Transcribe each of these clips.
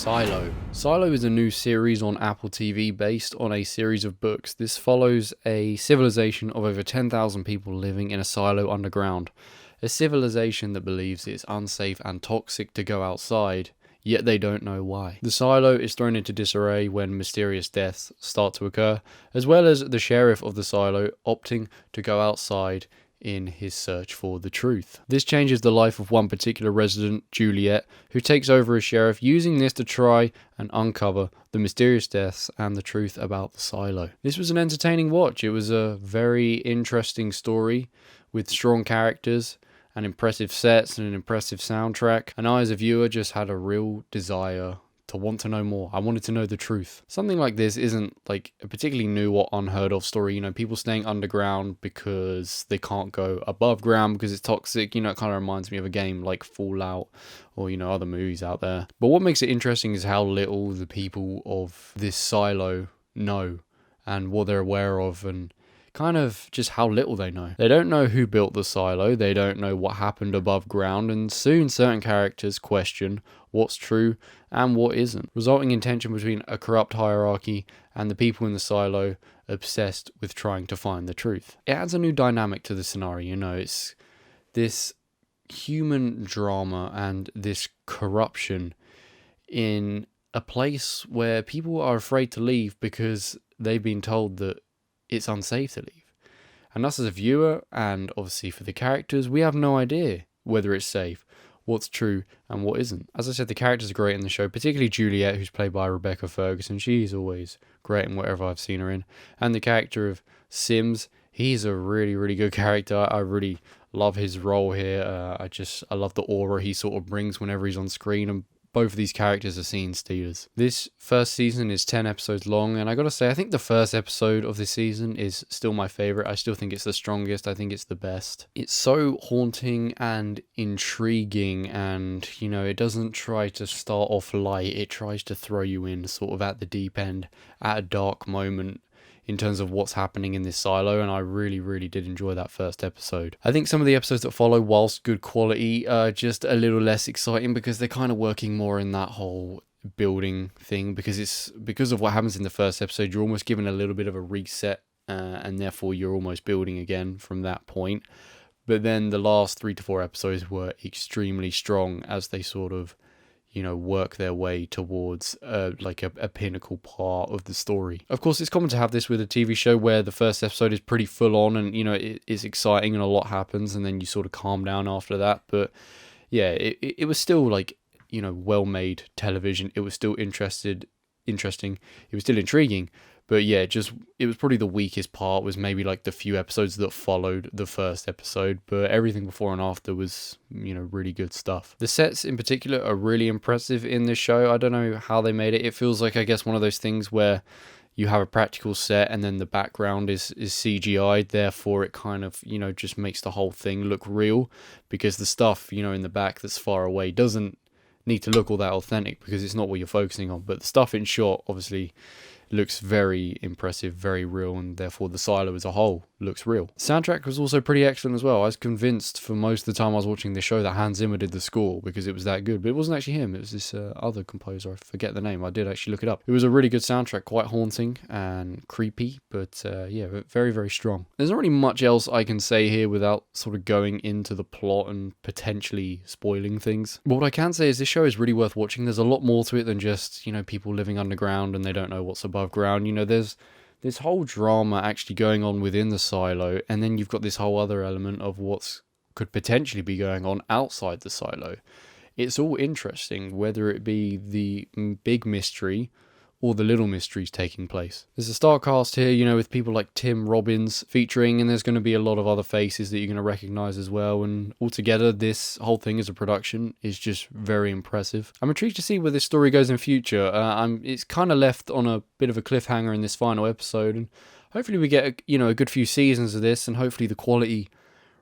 Silo. Silo is a new series on Apple TV based on a series of books. This follows a civilization of over 10,000 people living in a silo underground. A civilization that believes it's unsafe and toxic to go outside, yet they don't know why. The silo is thrown into disarray when mysterious deaths start to occur, as well as the sheriff of the silo opting to go outside in his search for the truth. This changes the life of one particular resident, Juliet, who takes over as sheriff, using this to try and uncover the mysterious deaths and the truth about the silo. This was an entertaining watch. It was a very interesting story with strong characters and impressive sets and an impressive soundtrack, and I as a viewer just had a real desire to want to know more. I wanted to know the truth. Something like this isn't like a particularly new or unheard of story. You know, people staying underground because they can't go above ground because it's toxic. You know, it kind of reminds me of a game like Fallout or, you know, other movies out there. But what makes it interesting is how little the people of this silo know and what they're aware of, and kind of just how little they know. They don't know who built the silo, they don't know what happened above ground, and soon certain characters question what's true and what isn't, resulting in tension between a corrupt hierarchy and the people in the silo obsessed with trying to find the truth. It adds a new dynamic to the scenario, you know, it's this human drama and this corruption in a place where people are afraid to leave because they've been told that it's unsafe to leave. And us as a viewer, and obviously for the characters, we have no idea whether it's safe, what's true, and what isn't. As I said, the characters are great in the show, particularly Juliet, who's played by Rebecca Ferguson. She's always great in whatever I've seen her in. And the character of Sims, he's a really, really good character. I really love his role here. I love the aura he sort of brings whenever he's on screen, and both of these characters are scene stealers. This first season is 10 episodes long, and I gotta say, I think the first episode of this season is still my favourite. I still think it's the strongest. I think it's the best. It's so haunting and intriguing, and, you know, it doesn't try to start off light. It tries to throw you in sort of at the deep end, at a dark moment, in terms of what's happening in this silo, and I really, really did enjoy that first episode. I think some of the episodes that follow, whilst good quality, are just a little less exciting because they're kind of working more in that whole building thing, because of what happens in the first episode. You're almost given a little bit of a reset, and therefore you're almost building again from that point. But then the last 3 to 4 episodes were extremely strong as they sort of, you know, work their way towards like a pinnacle part of the story. Of course, it's common to have this with a TV show where the first episode is pretty full on and, you know, it's exciting and a lot happens, and then you sort of calm down after that. But yeah, it was still like, you know, well-made television. It was still interesting. It was still intriguing. But yeah, it was probably the weakest part was maybe like the few episodes that followed the first episode, but everything before and after was, you know, really good stuff. The sets in particular are really impressive in this show. I don't know how they made it. It feels like, I guess, one of those things where you have a practical set and then the background is CGI, therefore it kind of, you know, just makes the whole thing look real, because the stuff, you know, in the back that's far away doesn't need to look all that authentic because it's not what you're focusing on. But the stuff in shot, obviously, looks very impressive, very real, and therefore the silo as a whole looks real. Soundtrack was also pretty excellent as well. I was convinced for most of the time I was watching the show that Hans Zimmer did the score because it was that good, but it wasn't actually him. It was this other composer. I forget the name. I did actually look it up. It was a really good soundtrack, quite haunting and creepy, but yeah, very, very strong. There's not really much else I can say here without sort of going into the plot and potentially spoiling things. But what I can say is this show is really worth watching. There's a lot more to it than just, you know, people living underground and they don't know what's above ground. You know, there's this whole drama actually going on within the silo, and then you've got this whole other element of what's could potentially be going on outside the silo. It's all interesting, whether it be the big mystery or the little mysteries taking place. There's a star cast here, you know, with people like Tim Robbins featuring, and there's going to be a lot of other faces that you're going to recognize as well, and altogether this whole thing as a production is just very impressive. I'm intrigued to see where this story goes in future. It's kind of left on a bit of a cliffhanger in this final episode, and hopefully we get a good few seasons of this, and hopefully the quality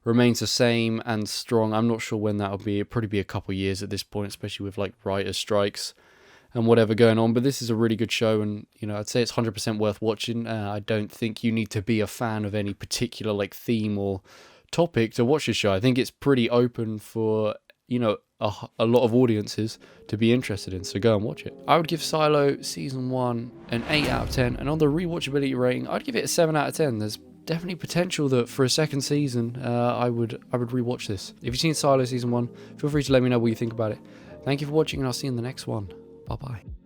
remains the same and strong. I'm not sure when that'll be. It'll probably be a couple years at this point, especially with like writer's strikes and whatever going on. But this is a really good show, and, you know, I'd say it's 100% worth watching. I don't think you need to be a fan of any particular like theme or topic to watch this show. I think it's pretty open for, you know, a lot of audiences to be interested in, so go and watch it. I would give Silo Season 1 an 8 out of 10, and on the rewatchability rating, I'd give it a 7 out of 10. There's definitely potential that for a second season, I would rewatch this. If you've seen Silo Season 1, feel free to let me know what you think about it. Thank you for watching, and I'll see you in the next one. Bye-bye.